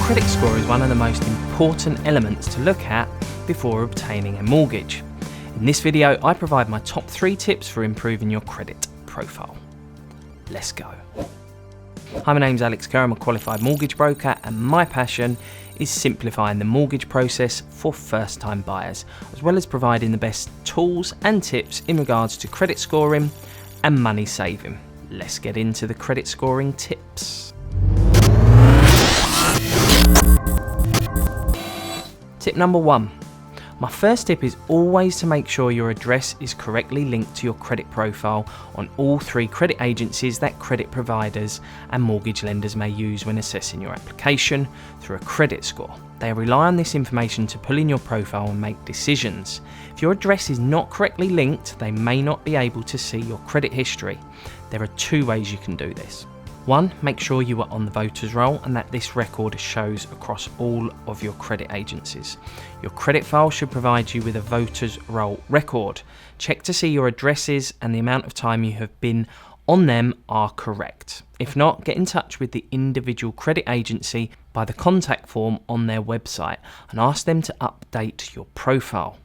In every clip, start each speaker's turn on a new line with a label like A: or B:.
A: credit score is one of the most important elements to look at before obtaining a mortgage. In this video, I provide my top 3 tips for improving your credit profile. Let's go. Hi, my name's Alex Kerr. I'm a qualified mortgage broker, and my passion is simplifying the mortgage process for first-time buyers, as well as providing the best tools and tips in regards to credit scoring and money saving. Let's get into the credit scoring tips. Tip number 1. My first tip is always to make sure your address is correctly linked to your credit profile on all 3 credit agencies that credit providers and mortgage lenders may use when assessing your application through a credit score. They rely on this information to pull in your profile and make decisions. If your address is not correctly linked, they may not be able to see your credit history. There are 2 ways you can do this. 1. Make sure you are on the voters roll and that this record shows across all of your credit agencies. Your credit file should provide you with a voters roll record. Check to see your addresses and the amount of time you have been on them are correct. If not, get in touch with the individual credit agency by the contact form on their website and ask them to update your profile.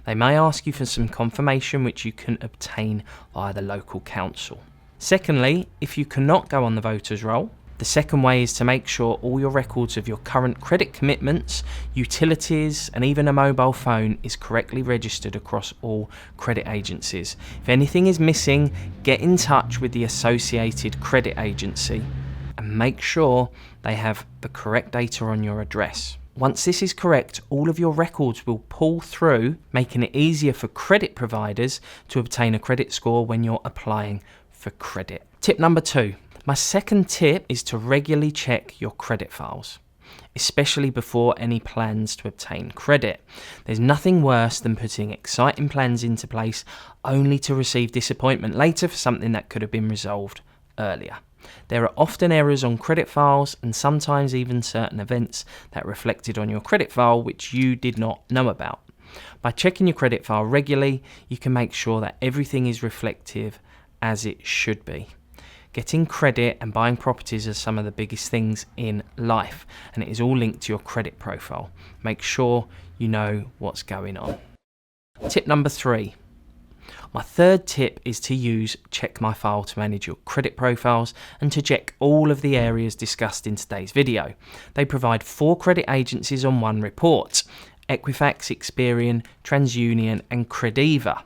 A: They may ask you for some confirmation which you can obtain via the local council. Secondly, if you cannot go on the voters roll, the second way is to make sure all your records of your current credit commitments, utilities, and even a mobile phone is correctly registered across all credit agencies. If anything is missing, get in touch with the associated credit agency and make sure they have the correct data on your address. Once this is correct, all of your records will pull through, making it easier for credit providers to obtain a credit score when you're applying for credit. Tip number 2. My second tip is to regularly check your credit files, especially before any plans to obtain credit. There's nothing worse than putting exciting plans into place only to receive disappointment later for something that could have been resolved earlier. There are often errors on credit files and sometimes even certain events that reflected on your credit file which you did not know about. By checking your credit file regularly, you can make sure that everything is reflective as it should be. Getting credit and buying properties are some of the biggest things in life, and it is all linked to your credit profile. Make sure you know what's going on. Tip number 3. My third tip is to use checkmyfile to manage your credit profiles and to check all of the areas discussed in today's video. They provide 4 credit agencies on one report: Equifax, Experian, TransUnion and Crediva.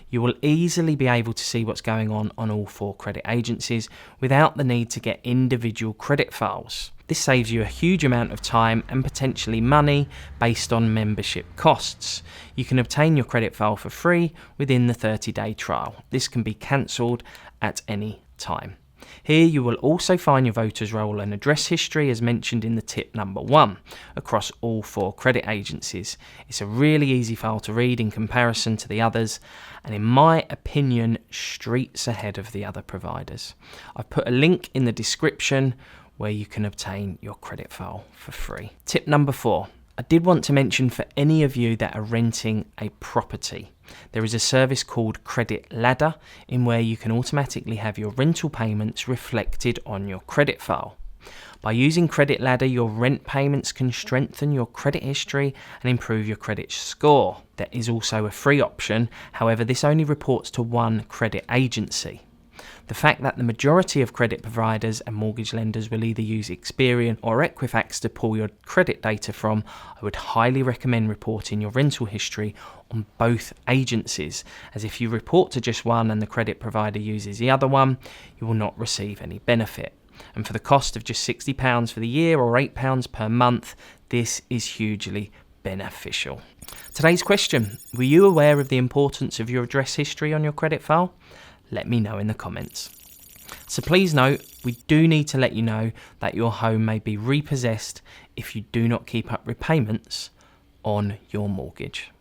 A: You will easily be able to see what's going on all 4 credit agencies without the need to get individual credit files. This saves you a huge amount of time and potentially money based on membership costs. You can obtain your credit file for free within the 30-day trial. This can be cancelled at any time. Here you will also find your voters roll and address history as mentioned in the tip number 1 across all 4 credit agencies. It's a really easy file to read in comparison to the others, and in my opinion, streets ahead of the other providers. I've put a link in the description where you can obtain your credit file for free. Tip number 4. I did want to mention for any of you that are renting a property, there is a service called Credit Ladder in where you can automatically have your rental payments reflected on your credit file. By using Credit Ladder, your rent payments can strengthen your credit history and improve your credit score. There is also a free option, however this only reports to one credit agency. The fact that the majority of credit providers and mortgage lenders will either use Experian or Equifax to pull your credit data from, I would highly recommend reporting your rental history on both agencies, as if you report to just one and the credit provider uses the other one, you will not receive any benefit. And for the cost of just £60 for the year or £8 per month, this is hugely beneficial. Today's question: were you aware of the importance of your address history on your credit file? Let me know in the comments. So please note, we do need to let you know that your home may be repossessed if you do not keep up repayments on your mortgage.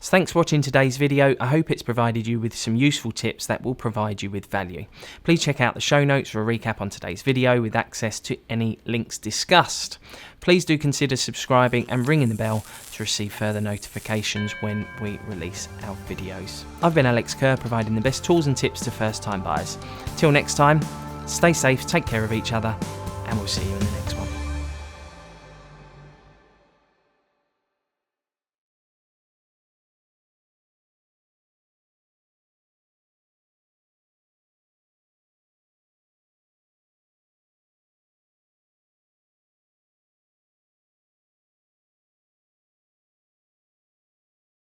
A: So thanks for watching today's video. I hope it's provided you with some useful tips that will provide you with value. Please check out the show notes for a recap on today's video with access to any links discussed. Please do consider subscribing and ringing the bell to receive further notifications when we release our videos. I've been Alex Kerr, providing the best tools and tips to first-time buyers. Till next time, stay safe, take care of each other, and we'll see you in the next one.